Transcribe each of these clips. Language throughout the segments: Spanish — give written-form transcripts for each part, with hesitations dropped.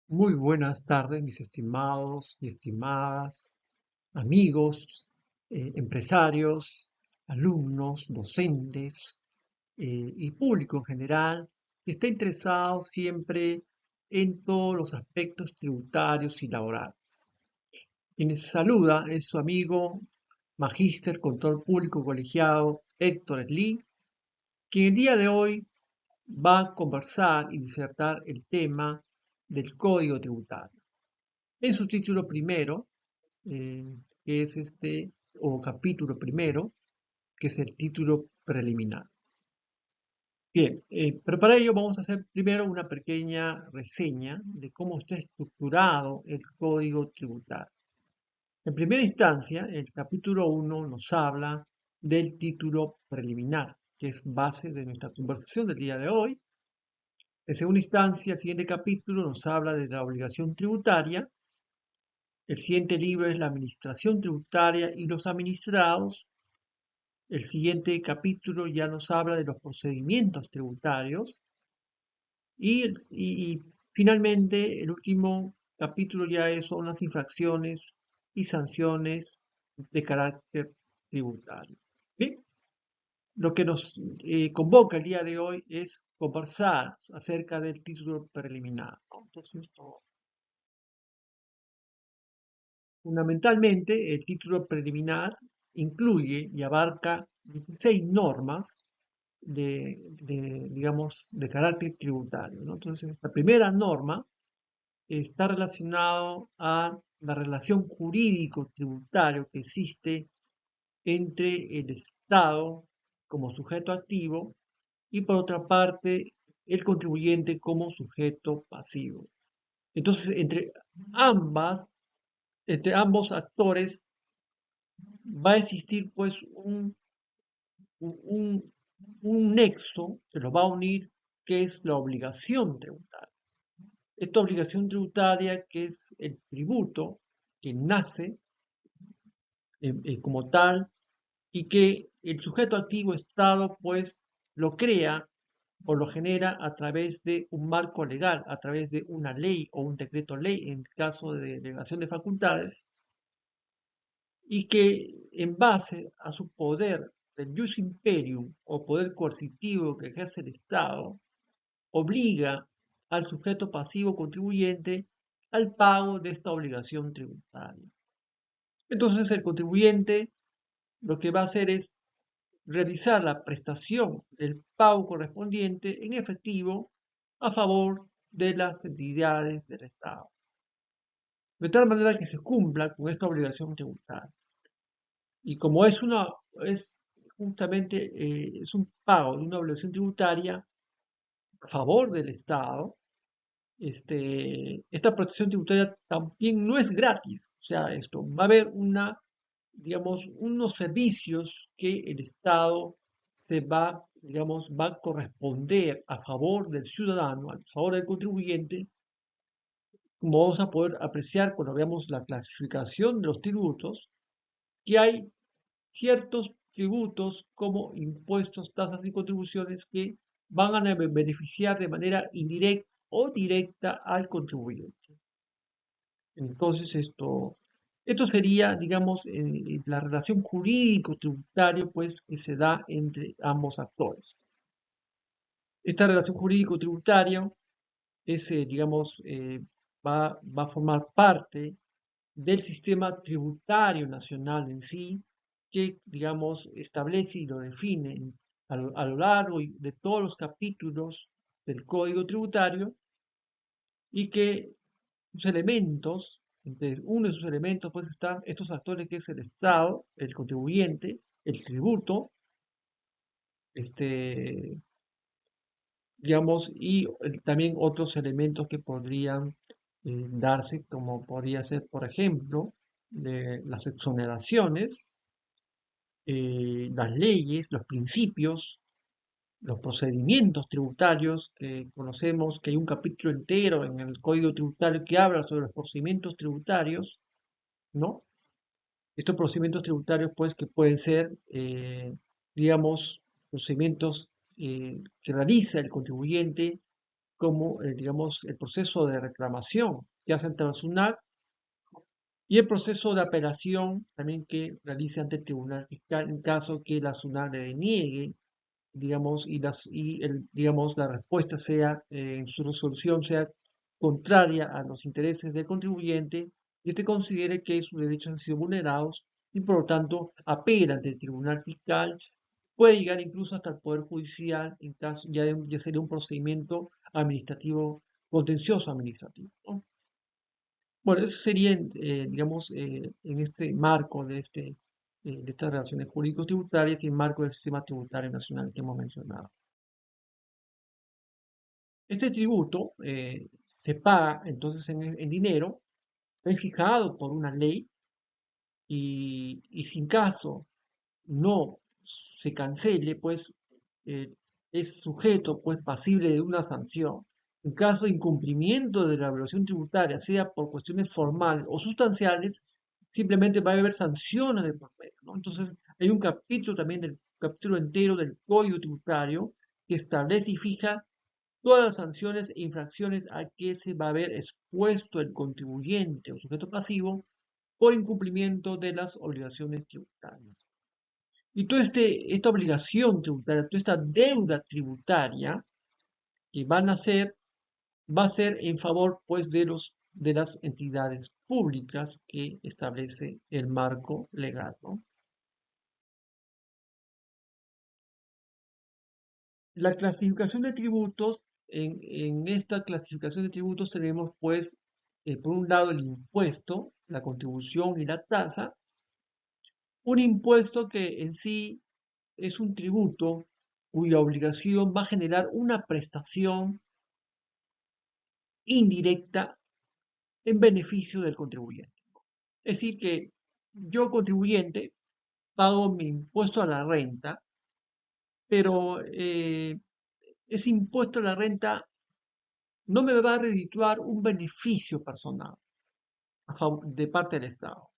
Muy buenas tardes, mis estimados y estimadas amigos, empresarios, alumnos, docentes y público en general que está interesado siempre en todos los aspectos tributarios y laborales. Quien les saluda es su amigo Magíster Control Público Colegiado Héctor Lee, quien el día de hoy va a conversar y disertar el tema del Código Tributario. En su título primero, que es o capítulo primero, que es el título preliminar. Bien, pero para ello vamos a hacer primero una pequeña reseña de cómo está estructurado el Código Tributario. En primera instancia, el capítulo 1 nos habla del título preliminar, que es base de nuestra conversación del día de hoy. En segunda instancia, el siguiente capítulo nos habla de la obligación tributaria. El siguiente libro es la administración tributaria y los administrados. El siguiente capítulo ya nos habla de los procedimientos tributarios. Y finalmente, el último capítulo son las infracciones y sanciones de carácter tributario. Bien, lo que nos convoca el día de hoy es conversar acerca del título preliminar, ¿no? Entonces, fundamentalmente, el título preliminar incluye y abarca 16 normas digamos, de carácter tributario, ¿no? Entonces, la primera norma está relacionada a la relación jurídico-tributario que existe entre el Estado como sujeto activo y, por otra parte, el contribuyente como sujeto pasivo. Entonces, ambas, entre ambos actores va a existir pues un, un nexo que los va a unir, que es la obligación tributaria. Esta obligación tributaria, que es el tributo que nace como tal y que el sujeto activo Estado pues lo crea o lo genera a través de un marco legal, a través de una ley o un decreto ley en caso de delegación de facultades, y que en base a su poder del jus imperium o poder coercitivo que ejerce el Estado, obliga al sujeto pasivo contribuyente al pago de esta obligación tributaria. Entonces el contribuyente lo que va a hacer es realizar la prestación del pago correspondiente en efectivo a favor de las entidades del Estado, de tal manera que se cumpla con esta obligación tributaria. Y como es justamente es un pago de una obligación tributaria a favor del Estado, esta protección tributaria también no es gratis. O sea, esto va a haber digamos, unos servicios que el Estado va a corresponder a favor del ciudadano, a favor del contribuyente, como vamos a poder apreciar cuando veamos la clasificación de los tributos, que hay ciertos tributos como impuestos, tasas y contribuciones que van a beneficiar de manera indirecta o directa al contribuyente. Entonces, esto sería, digamos, la relación jurídico-tributaria, pues, que se da entre ambos actores. Esta relación jurídico-tributaria digamos, va a formar parte del sistema tributario nacional en sí, que, digamos, establece y lo define a lo largo de todos los capítulos del Código Tributario y que sus elementos, entre uno de sus elementos, pues están estos actores que es el Estado, el contribuyente, el tributo, este, digamos, y también otros elementos que podrían darse, como podría ser, por ejemplo, las exoneraciones, las leyes, los principios, los procedimientos tributarios, que conocemos que hay un capítulo entero en el Código Tributario que habla sobre los procedimientos tributarios, ¿no? Estos procedimientos tributarios, pues, que pueden ser, digamos, procedimientos que realiza el contribuyente como, digamos, el proceso de reclamación que hace ante la SUNAT y el proceso de apelación también que realice ante el Tribunal Fiscal en caso que la SUNAT le deniegue, digamos, digamos, la respuesta sea, en su resolución sea contraria a los intereses del contribuyente y este considere que sus derechos han sido vulnerados y por lo tanto apela ante el Tribunal Fiscal, puede llegar incluso hasta el Poder Judicial en caso, ya sería un procedimiento administrativo, contencioso administrativo, ¿no? Bueno, eso sería, digamos, en este marco de estas relaciones jurídico-tributarias y en marco del sistema tributario nacional que hemos mencionado. Este tributo se paga entonces en dinero, es fijado por una ley y sin caso no se cancele, pues eh, es sujeto, pues pasible de una sanción. En caso de incumplimiento de la evaluación tributaria, sea por cuestiones formales o sustanciales, simplemente va a haber sanciones de por medio, ¿no? Entonces, hay un capítulo también del capítulo entero del Código Tributario que establece y fija todas las sanciones e infracciones a que se va a ver expuesto el contribuyente o sujeto pasivo por incumplimiento de las obligaciones tributarias. Y toda esta obligación tributaria, toda esta deuda tributaria que va a ser en favor pues de las entidades públicas que establece el marco legal, ¿no? La clasificación de tributos, en esta clasificación de tributos tenemos pues, por un lado el impuesto, la contribución y la tasa, un impuesto que en sí es un tributo cuya obligación va a generar una prestación indirecta en beneficio del contribuyente. Es decir, que yo contribuyente pago mi impuesto a la renta, pero ese impuesto a la renta no me va a redituar un beneficio personal de parte del Estado,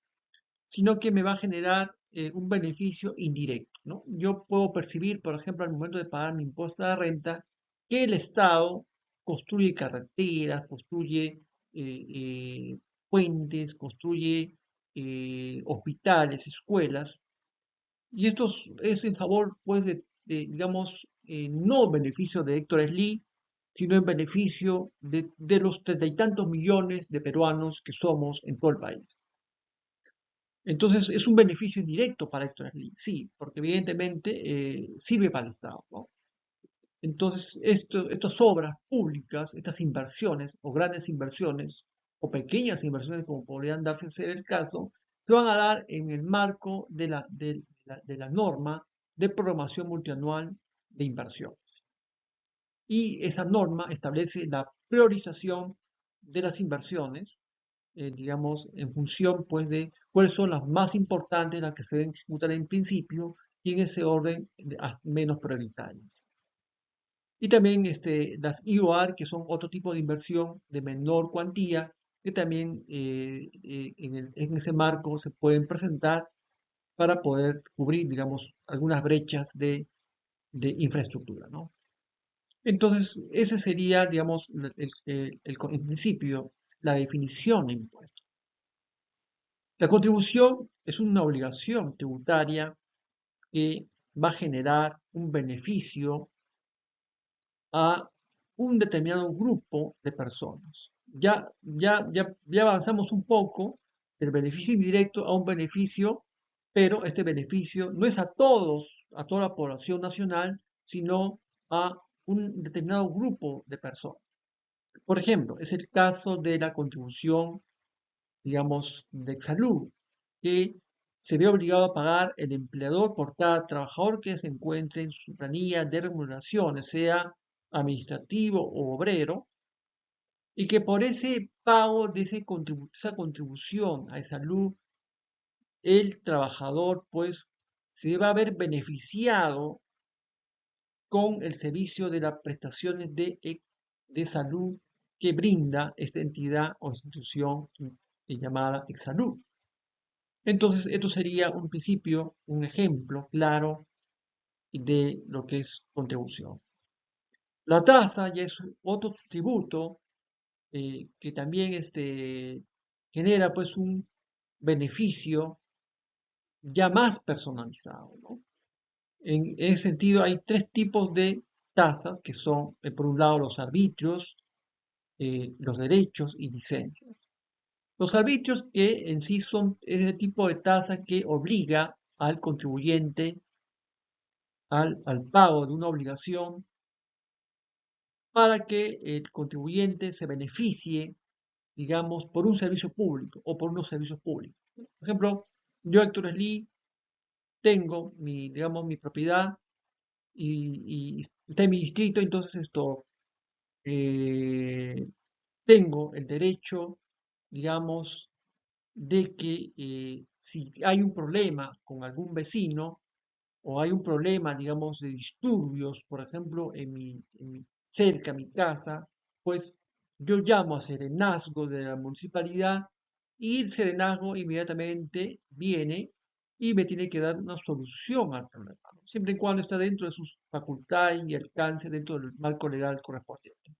sino que me va a generar un beneficio indirecto, ¿no? Yo puedo percibir, por ejemplo, al momento de pagar mi impuesto a la renta, que el Estado construye carreteras, construye puentes, construye hospitales, escuelas, y esto es en favor, pues, digamos, no beneficio de Héctor Slee, sino en beneficio de los 30 y tantos millones de peruanos que somos en todo el país. Entonces, es un beneficio indirecto para Héctor Slee, sí, porque evidentemente sirve para el Estado, ¿no? Entonces, estas obras públicas, estas inversiones o grandes inversiones o pequeñas inversiones, como podrían darse ser el caso, se van a dar en el marco de la norma de programación multianual de inversiones. Y esa norma establece la priorización de las inversiones, digamos, en función pues de cuáles son las más importantes, las que se deben ejecutar en principio y en ese orden menos prioritarias. Y también las IOR, que son otro tipo de inversión de menor cuantía, que también en ese marco se pueden presentar para poder cubrir, digamos, algunas brechas de infraestructura, ¿no? Entonces, ese sería, digamos, en principio, la definición de impuesto. La contribución es una obligación tributaria que va a generar un beneficio a un determinado grupo de personas. Ya avanzamos un poco del beneficio indirecto a un beneficio, pero este beneficio no es a todos, a toda la población nacional, sino a un determinado grupo de personas. Por ejemplo, es el caso de la contribución, digamos, de Exsalud, que se ve obligado a pagar el empleador por cada trabajador que se encuentre en su planilla de remuneraciones, sea administrativo o obrero, y que por ese pago de esa contribución a salud, el trabajador pues se va a ver beneficiado con el servicio de las prestaciones de salud que brinda esta entidad o institución llamada Exsalud. Entonces, esto sería un principio, un ejemplo claro de lo que es contribución. La tasa ya es otro tributo que también genera pues un beneficio ya más personalizado, ¿no? En ese sentido hay tres tipos de tasas que son, por un lado, los arbitrios, los derechos y licencias. Los arbitrios que en sí son ese tipo de tasa que obliga al contribuyente al pago de una obligación para que el contribuyente se beneficie, digamos, por un servicio público o por unos servicios públicos. Por ejemplo, yo, Héctor Slee, tengo digamos, mi propiedad y está en mi distrito, entonces eh, tengo el derecho, digamos, de que si hay un problema con algún vecino o hay un problema, digamos, de disturbios, por ejemplo, cerca a mi casa, pues yo llamo a Serenazgo de la municipalidad y el Serenazgo inmediatamente viene y me tiene que dar una solución al problema, ¿no? Siempre y cuando está dentro de sus facultades y alcance dentro del marco legal correspondiente.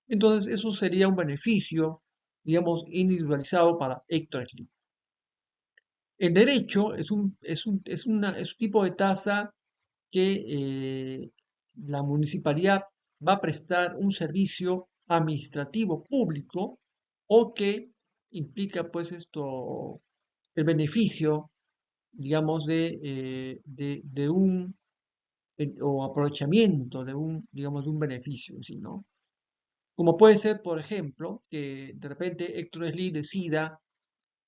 Entonces, eso sería un beneficio, digamos, individualizado para Héctor Slim. El derecho es un tipo de tasa que la municipalidad va a prestar un servicio administrativo público o que implica pues el beneficio, digamos, de un o aprovechamiento digamos, de un beneficio en sí, ¿no? Como puede ser, por ejemplo, que de repente Héctor Slim decida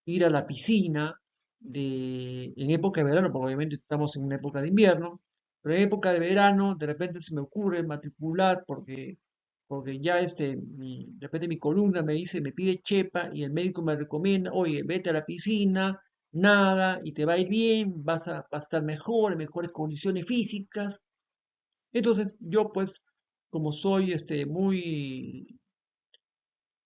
ir a la piscina en época de verano, porque obviamente estamos en una época de invierno, pero en época de verano de repente se me ocurre matricular porque ya de repente mi columna me dice, me pide chepa y el médico me recomienda, oye, vete a la piscina, nada y te va a ir bien, vas a estar mejor, en mejores condiciones físicas. Entonces yo pues, como soy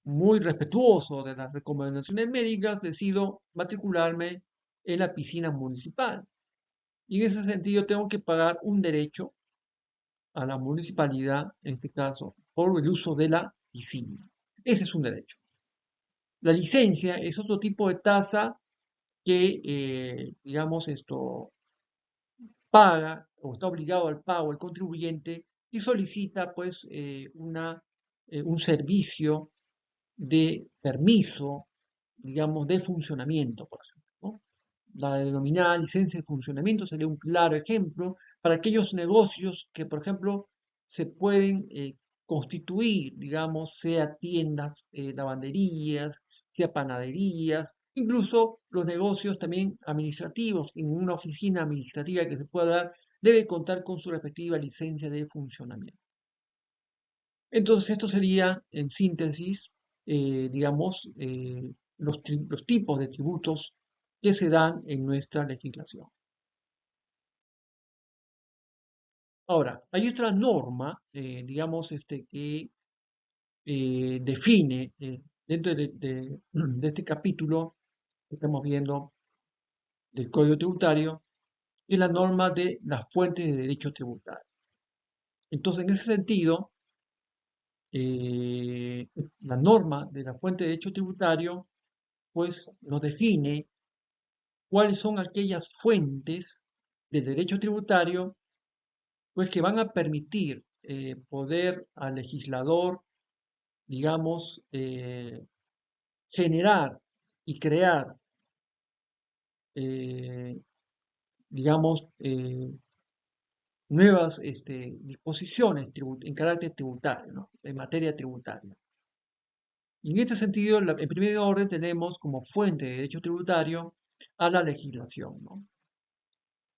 muy respetuoso de las recomendaciones médicas, decido matricularme en la piscina municipal. Y en ese sentido tengo que pagar un derecho a la municipalidad, en este caso, por el uso de la piscina. Ese es un derecho. La licencia es otro tipo de tasa que, digamos, paga o está obligado al pago el contribuyente y solicita, pues, un servicio de permiso, digamos, de funcionamiento, por ejemplo, ¿no? La denominada licencia de funcionamiento sería un claro ejemplo para aquellos negocios que, por ejemplo, se pueden constituir, digamos, sea tiendas, lavanderías, sea panaderías, incluso los negocios también administrativos, en una oficina administrativa que se pueda dar, debe contar con su respectiva licencia de funcionamiento. Entonces, esto sería, en síntesis, digamos, los tipos de tributos que se dan en nuestra legislación. Ahora, hay otra norma, digamos, que define dentro de este capítulo que estamos viendo del Código Tributario, es la norma de las fuentes de derecho tributario. Entonces, en ese sentido, eh, la norma de la fuente de derecho tributario, pues, nos define cuáles son aquellas fuentes del derecho tributario, pues que van a permitir poder al legislador, digamos, generar y crear, eh, digamos, nuevas disposiciones en carácter tributario, ¿no? En materia tributaria. Y en este sentido, en primer orden tenemos como fuente de derecho tributario a la legislación, ¿no?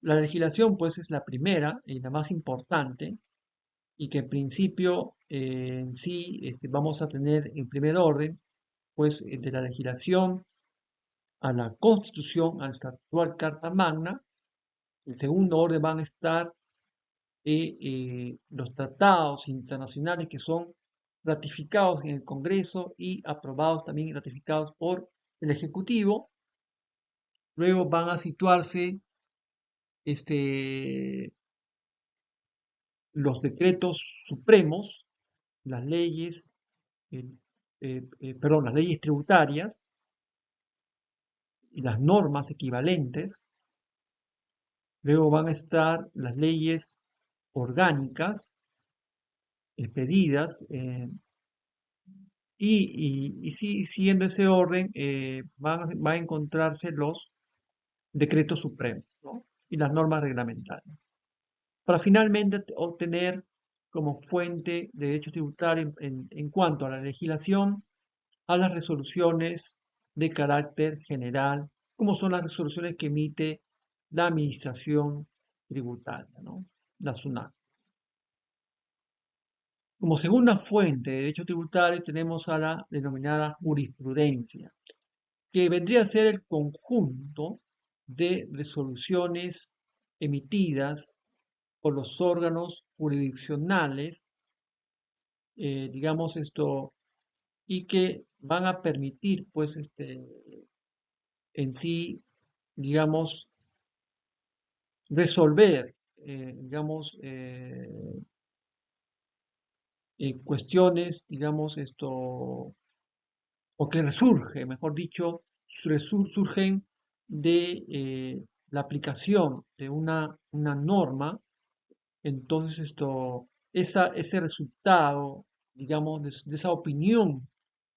La legislación, pues, es la primera y la más importante y que en principio en sí vamos a tener en primer orden, pues de la legislación a la Constitución, a la actual Carta Magna. En segundo orden van a estar los tratados internacionales que son ratificados en el Congreso y aprobados también y ratificados por el Ejecutivo. Luego van a situarse este, los decretos supremos, las leyes, las leyes tributarias y las normas equivalentes. Luego van a estar las leyes orgánicas expedidas siguiendo ese orden va a encontrarse los decretos supremos, ¿no? Y las normas reglamentarias, para finalmente obtener como fuente de derecho tributario en cuanto a la legislación a las resoluciones de carácter general, como son las resoluciones que emite la Administración Tributaria, ¿no? La SUNAT. Como segunda fuente de derecho tributario tenemos a la denominada jurisprudencia, que vendría a ser el conjunto de resoluciones emitidas por los órganos jurisdiccionales, digamos esto, y que van a permitir, pues, en sí, digamos, resolver, digamos, cuestiones, digamos, o que resurge, mejor dicho, surgen de la aplicación de una norma. Entonces ese resultado, digamos, de esa opinión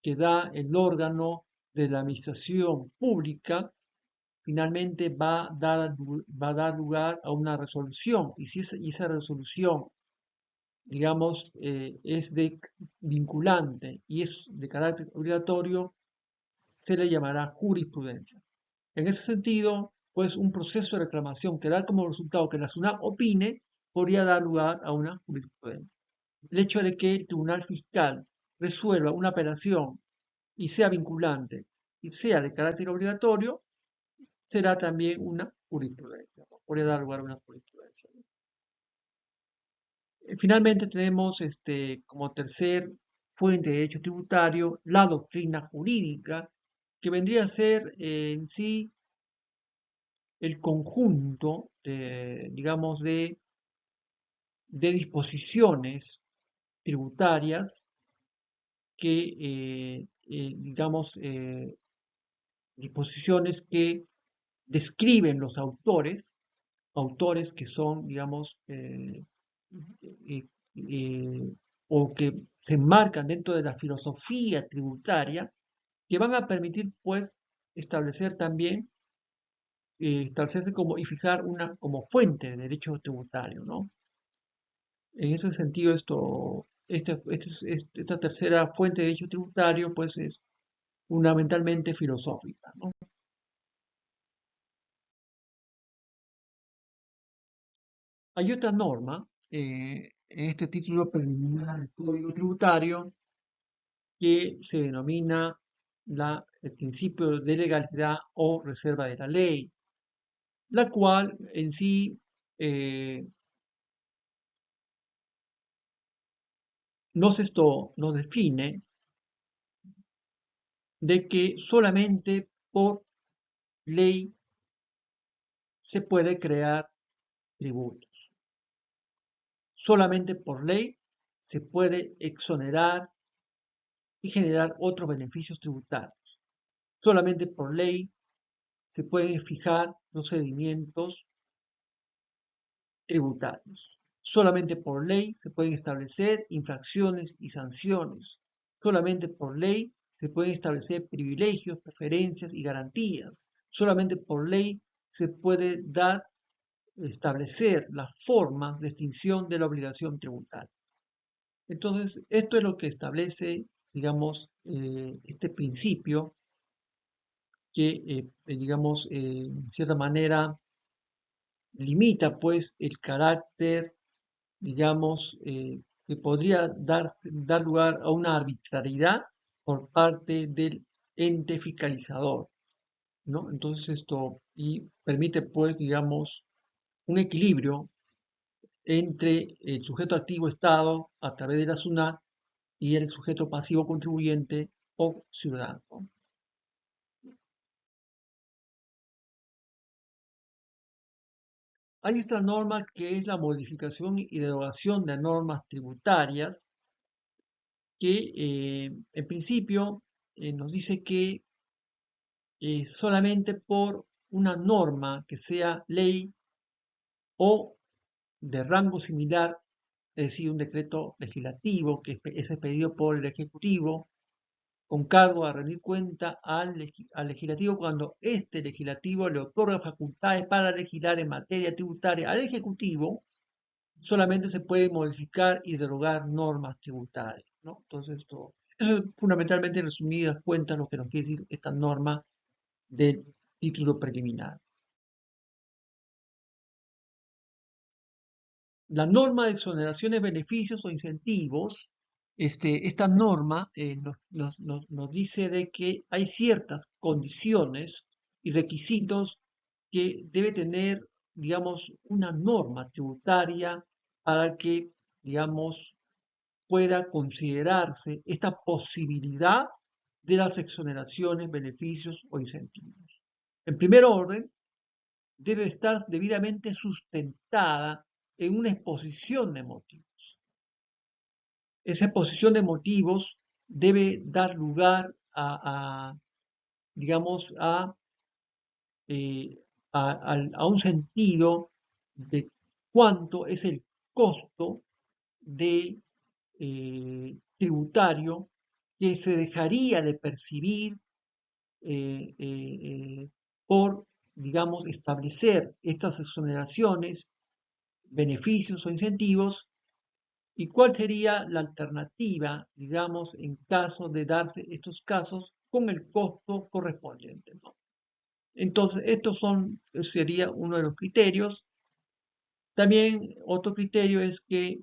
que da el órgano de la administración pública, finalmente va a dar lugar a una resolución. Y si esa resolución, digamos, es vinculante y es de carácter obligatorio, se le llamará jurisprudencia. En ese sentido, pues un proceso de reclamación que da como resultado que la SUNAT opine podría dar lugar a una jurisprudencia. El hecho de que el tribunal fiscal resuelva una apelación y sea vinculante y sea de carácter obligatorio, será también una jurisprudencia, ¿no? Podría dar lugar a una jurisprudencia. Finalmente tenemos como tercer fuente de derecho tributario la doctrina jurídica, que vendría a ser en sí el conjunto, digamos, de disposiciones tributarias que, digamos, disposiciones que describen los autores que son, digamos, eh, eh, o que se enmarcan dentro de la filosofía tributaria, que van a permitir, pues, establecer también, establecerse como y fijar una como fuente de derecho tributario, ¿no? En ese sentido, esta tercera fuente de derecho tributario, pues, es fundamentalmente filosófica, ¿no? Hay otra norma en este título preliminar del Código Tributario que se denomina el principio de legalidad o reserva de la ley, la cual en sí eh, nos define de que solamente por ley se puede crear tributos. Solamente por ley se puede exonerar y generar otros beneficios tributarios. Solamente por ley se pueden fijar procedimientos tributarios. Solamente por ley se pueden establecer infracciones y sanciones. Solamente por ley se pueden establecer privilegios, preferencias y garantías. Solamente por ley se puede establecer las formas de extinción de la obligación tributaria. Entonces, esto es lo que establece, digamos, este principio que, digamos, en cierta manera limita, pues, el carácter, digamos, que podría dar lugar a una arbitrariedad por parte del ente fiscalizador, ¿no? Entonces y permite, pues, digamos, un equilibrio entre el sujeto activo Estado a través de la SUNAT y el sujeto pasivo contribuyente o ciudadano. Hay otra norma que es la modificación y derogación de normas tributarias, que en principio nos dice que solamente por una norma que sea ley o de rango similar, es decir, un decreto legislativo que es expedido por el Ejecutivo, con cargo a rendir cuenta al legislativo cuando este legislativo le otorga facultades para legislar en materia tributaria al Ejecutivo, solamente se puede modificar y derogar normas tributarias, ¿no? Entonces, eso es fundamentalmente, en resumidas cuentas, lo que nos quiere decir esta norma del título preliminar. La norma de exoneraciones, beneficios o incentivos, esta norma nos dice de que hay ciertas condiciones y requisitos que debe tener, digamos, una norma tributaria para que, digamos, pueda considerarse esta posibilidad de las exoneraciones, beneficios o incentivos. En primer orden, debe estar debidamente sustentada en una exposición de motivos. Esa exposición de motivos debe dar lugar digamos, a un sentido de cuánto es el costo de tributario que se dejaría de percibir por, digamos, establecer estas exoneraciones, beneficios o incentivos, y cuál sería la alternativa, digamos, en caso de darse estos casos con el costo correspondiente, ¿no? Entonces, sería uno de los criterios. También otro criterio es que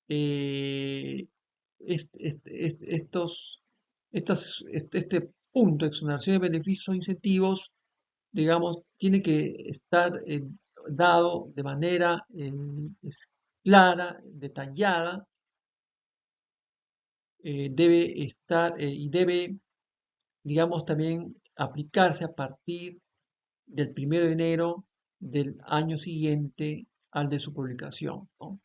eh, este punto de exoneración de beneficios o incentivos, digamos, tiene que estar dado de manera clara, detallada, debe estar y debe, digamos, también aplicarse a partir del 1 de enero del año siguiente al de su publicación, ¿no?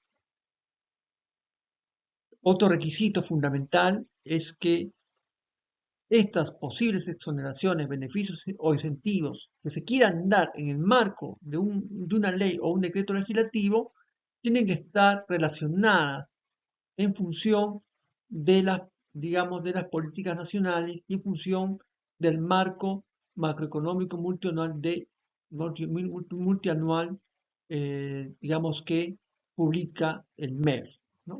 Otro requisito fundamental es que estas posibles exoneraciones, beneficios o incentivos que se quieran dar en el marco de una ley o un decreto legislativo tienen que estar relacionadas en función de las, digamos, de las políticas nacionales y en función del marco macroeconómico multianual, digamos, que publica el MEF, ¿no?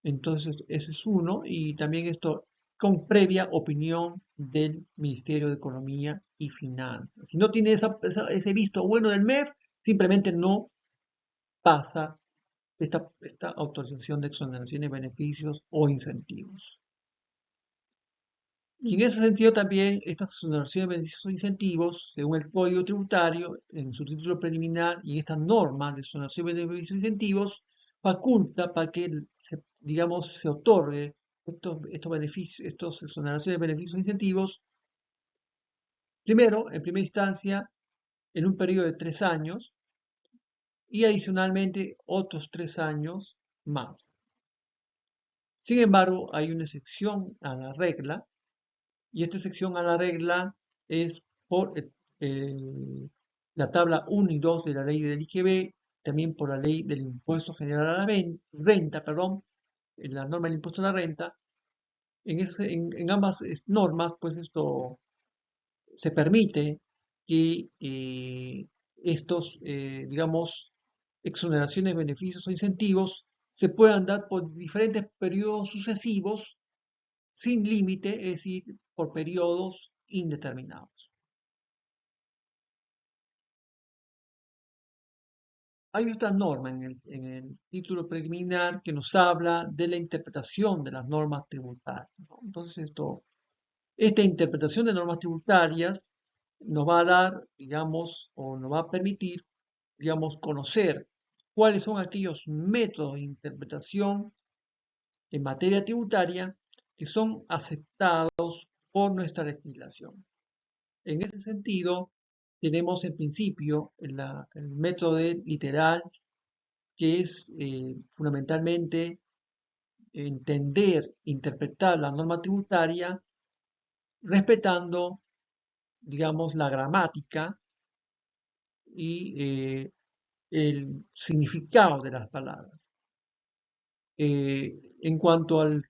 Entonces, ese es uno, y también esto con previa opinión del Ministerio de Economía y Finanzas. Si no tiene ese visto bueno del MEF, simplemente no pasa esta autorización de exoneraciones, beneficios o incentivos. Y en ese sentido también estas exoneraciones, beneficios o incentivos, según el Código Tributario, en su título preliminar y esta norma de exoneraciones, beneficios e incentivos, faculta para que, digamos, se otorgue estos beneficios, estos exoneraciones, beneficios e incentivos, primero, en primera instancia, en un periodo de 3 años y adicionalmente otros 3 años más. Sin embargo, hay una excepción a la regla, y esta excepción a la regla es por la tabla 1 y 2 de la ley del IGB, también por la ley del impuesto general a la renta, perdón, en la norma del impuesto a la renta. En ambas normas, pues esto se permite que estos, digamos, exoneraciones, beneficios o incentivos se puedan dar por diferentes periodos sucesivos sin límite, es decir, por periodos indeterminados. Hay otra norma en el título preliminar que nos habla de la interpretación de las normas tributarias, ¿no? Entonces, esta interpretación de normas tributarias nos va a dar, digamos, o nos va a permitir, digamos, conocer cuáles son aquellos métodos de interpretación en materia tributaria que son aceptados por nuestra legislación. En ese sentido, tenemos en principio el método literal, que es fundamentalmente entender, interpretar la norma tributaria respetando, digamos, la gramática y el significado de las palabras. En cuanto al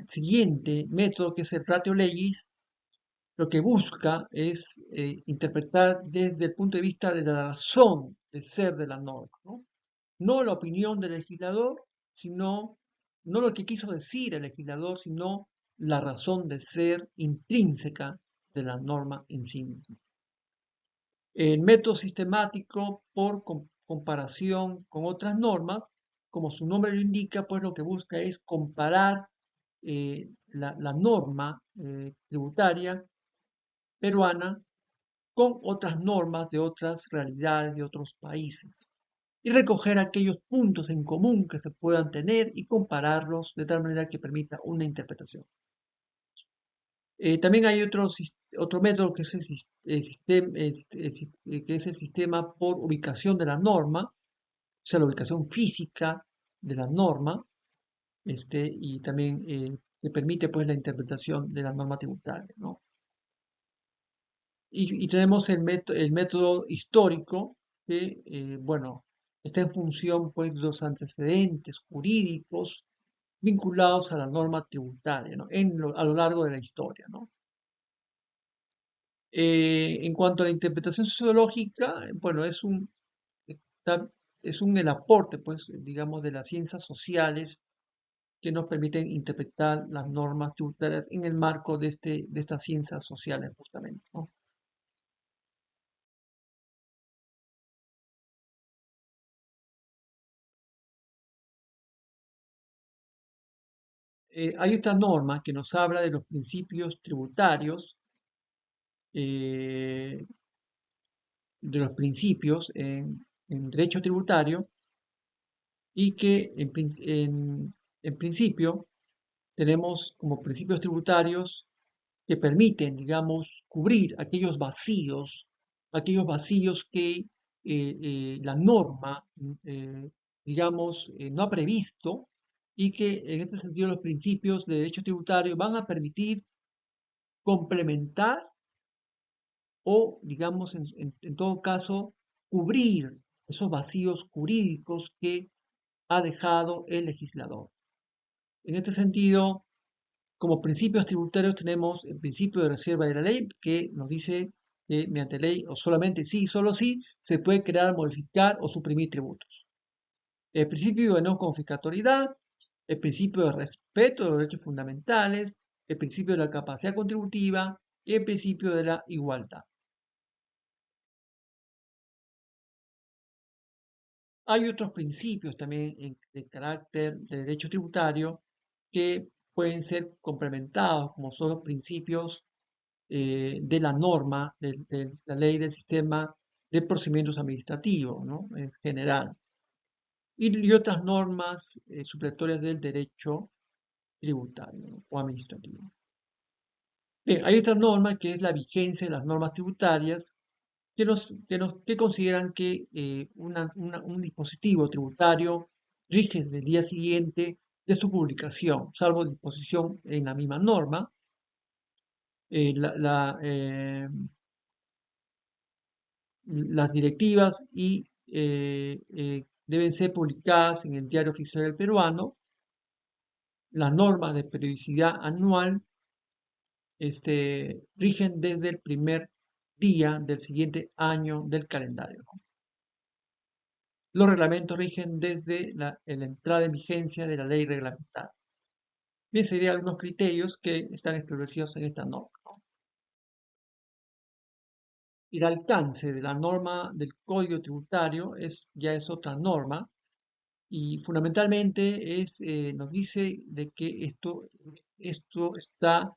siguiente método, que es el ratio legis, lo que busca es interpretar desde el punto de vista de la razón de ser de la norma, ¿no? No la opinión del legislador, sino, no lo que quiso decir el legislador, sino la razón de ser intrínseca de la norma en sí misma. El método sistemático por comparación con otras normas, como su nombre lo indica, pues lo que busca es comparar la norma tributaria peruana con otras normas de otras realidades de otros países y recoger aquellos puntos en común que se puedan tener y compararlos de tal manera que permita una interpretación. También hay otro método que es el sistema por ubicación de la norma, o sea, la ubicación física de la norma, y también que permite pues la interpretación de la norma tributaria, ¿no? Y tenemos el método histórico que, bueno, está en función pues de los antecedentes jurídicos vinculados a la norma tributaria, ¿no? A lo largo de la historia, ¿no? En cuanto a la interpretación sociológica, bueno, es el aporte, pues, digamos, de las ciencias sociales que nos permiten interpretar las normas tributarias en el marco de estas ciencias sociales, justamente, ¿no? Hay esta norma que nos habla de los principios tributarios, eh, de los principios en derecho tributario, y que en principio tenemos como principios tributarios que permiten, digamos, cubrir aquellos vacíos que la norma, digamos, no ha previsto, y que en este sentido los principios de derecho tributario van a permitir complementar o, digamos, en todo caso, cubrir esos vacíos jurídicos que ha dejado el legislador. En este sentido, como principios tributarios tenemos el principio de reserva de la ley, que nos dice que mediante ley o solamente sí, solo sí, se puede crear, modificar o suprimir tributos. El principio de no confiscatoriedad, el principio de respeto de los derechos fundamentales, el principio de la capacidad contributiva y el principio de la igualdad. Hay otros principios también de carácter de derecho tributario que pueden ser complementados, como son los principios de la norma, de la ley del sistema de procedimientos administrativos, ¿no? En general, y otras normas supletorias del derecho tributario, ¿no? O administrativo. Bien, hay otra norma que es la vigencia de las normas tributarias que consideran que un dispositivo tributario rige desde el día siguiente de su publicación, salvo disposición en la misma norma. Las directivas deben ser publicadas en el Diario Oficial del Peruano. Las normas de periodicidad anual rigen desde el primer día del siguiente año del calendario, ¿no? Los reglamentos rigen desde la entrada en vigencia de la ley reglamentaria. Bien, serían algunos criterios que están establecidos en esta norma, ¿no? El alcance de la norma del Código Tributario ya es otra norma, y fundamentalmente nos dice de que esto está,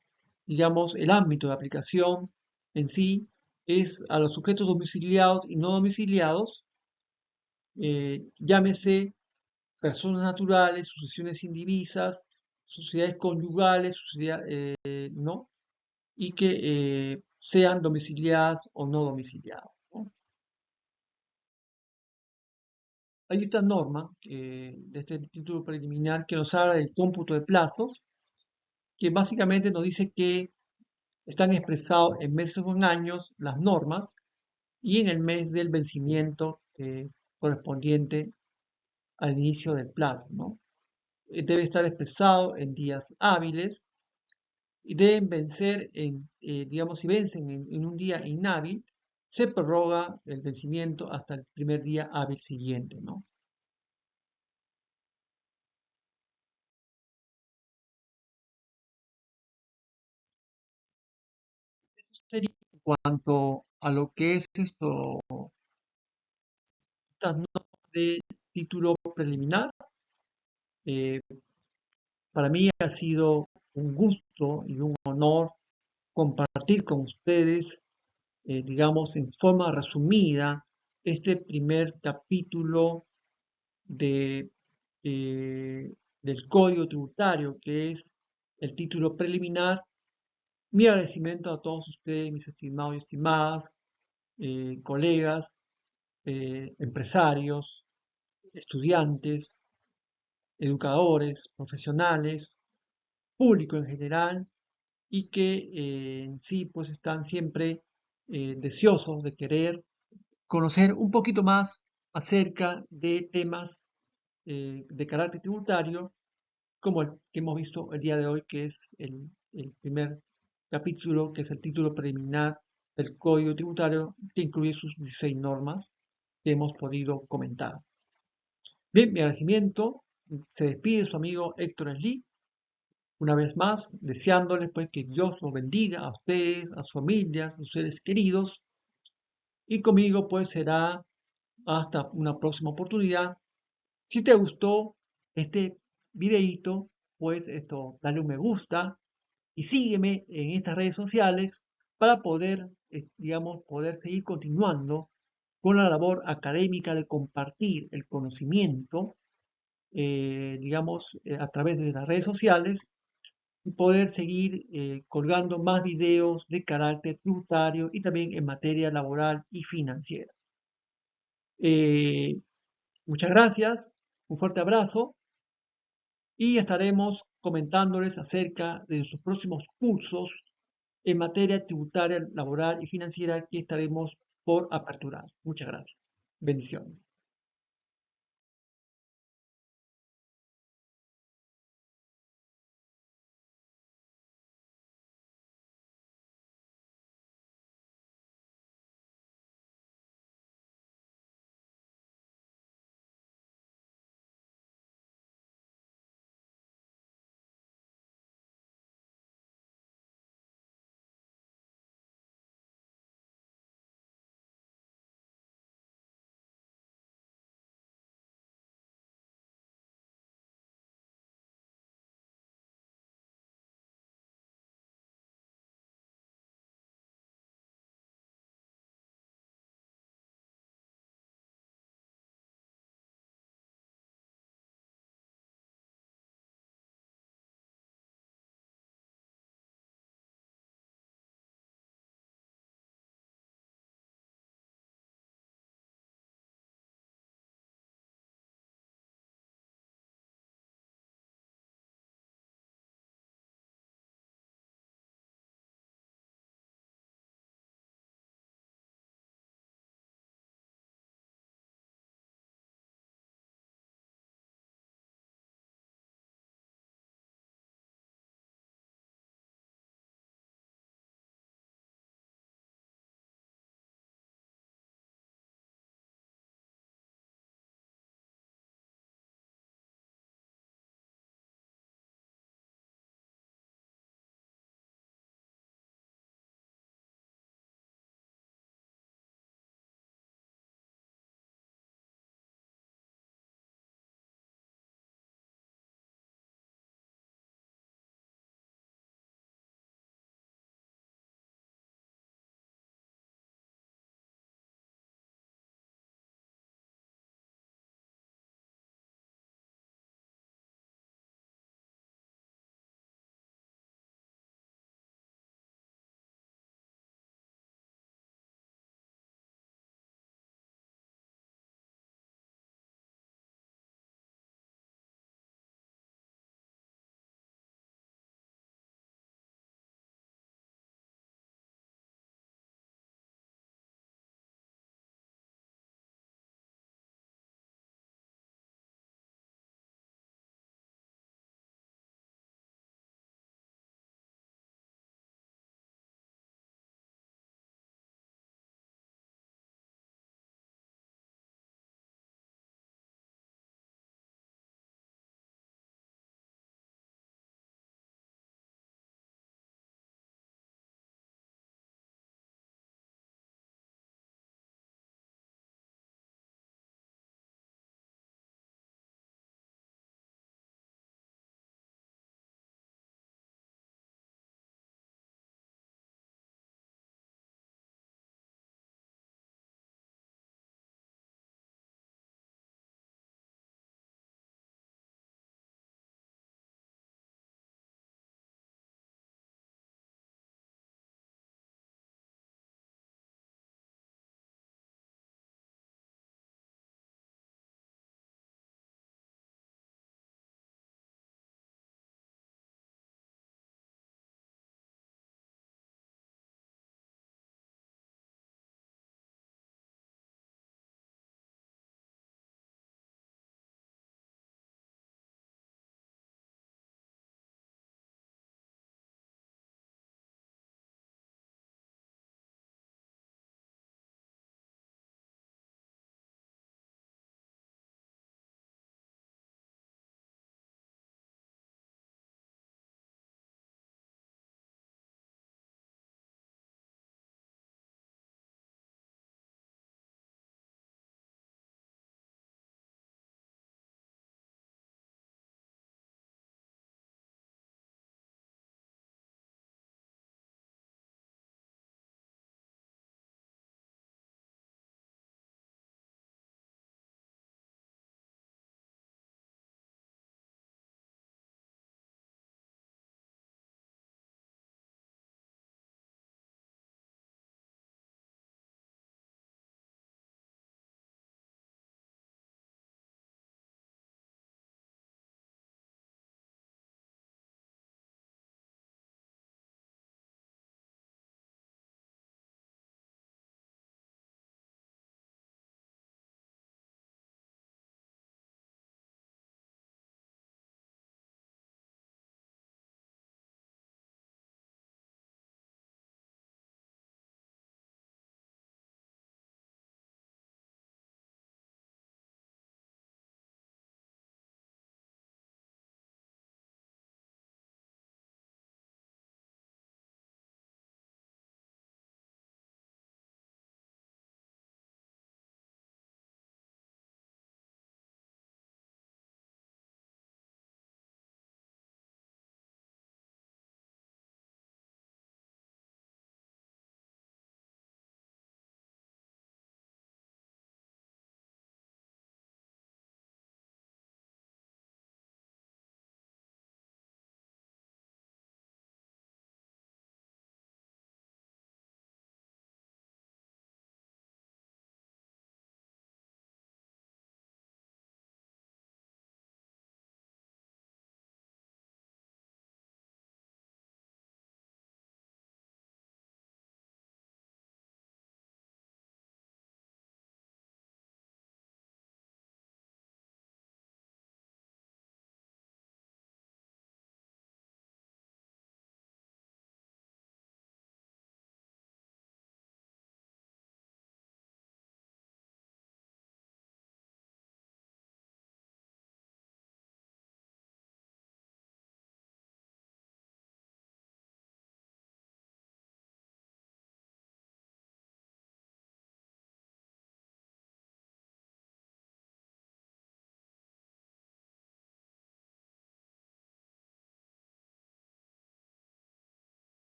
digamos, el ámbito de aplicación en sí es a los sujetos domiciliados y no domiciliados, llámese personas naturales, sucesiones indivisas, sociedades conyugales, ¿no? Y que sean domiciliadas o no domiciliadas, ¿no? Hay esta norma de este título preliminar que nos habla del cómputo de plazos, que básicamente nos dice que están expresados en meses o en años las normas y en el mes del vencimiento correspondiente al inicio del plazo, ¿no? Debe estar expresado en días hábiles y deben vencer digamos, si vencen en un día inhábil, se prorroga el vencimiento hasta el primer día hábil siguiente, ¿no? Eso sería en cuanto a lo que es esto, estas normas de título preliminar. Eh, para mí ha sido un gusto y un honor compartir con ustedes, digamos, en forma resumida, este primer capítulo de, del Código Tributario, que es el título preliminar. Mi agradecimiento a todos ustedes, mis estimados y estimadas, colegas, empresarios, estudiantes, educadores, profesionales, público en general, y que en sí pues están siempre deseosos de querer conocer un poquito más acerca de temas de carácter tributario, como el que hemos visto el día de hoy, que es el primer capítulo, que es el título preliminar del Código Tributario, que incluye sus 16 normas que hemos podido comentar. Bien, mi agradecimiento. Se despide su amigo Héctor Sli, una vez más, deseándoles pues que Dios los bendiga a ustedes, a su familia, a sus seres queridos, y conmigo pues será hasta una próxima oportunidad. Si te gustó este videíto, pues esto, dale un me gusta y sígueme en estas redes sociales para poder, digamos, poder seguir continuando con la labor académica de compartir el conocimiento, digamos, a través de las redes sociales y poder seguir colgando más videos de carácter tributario y también en materia laboral y financiera. Eh, Muchas gracias, un fuerte abrazo y estaremos comentándoles acerca de sus próximos cursos en materia tributaria, laboral y financiera que estaremos por aperturar. Muchas gracias. Bendiciones.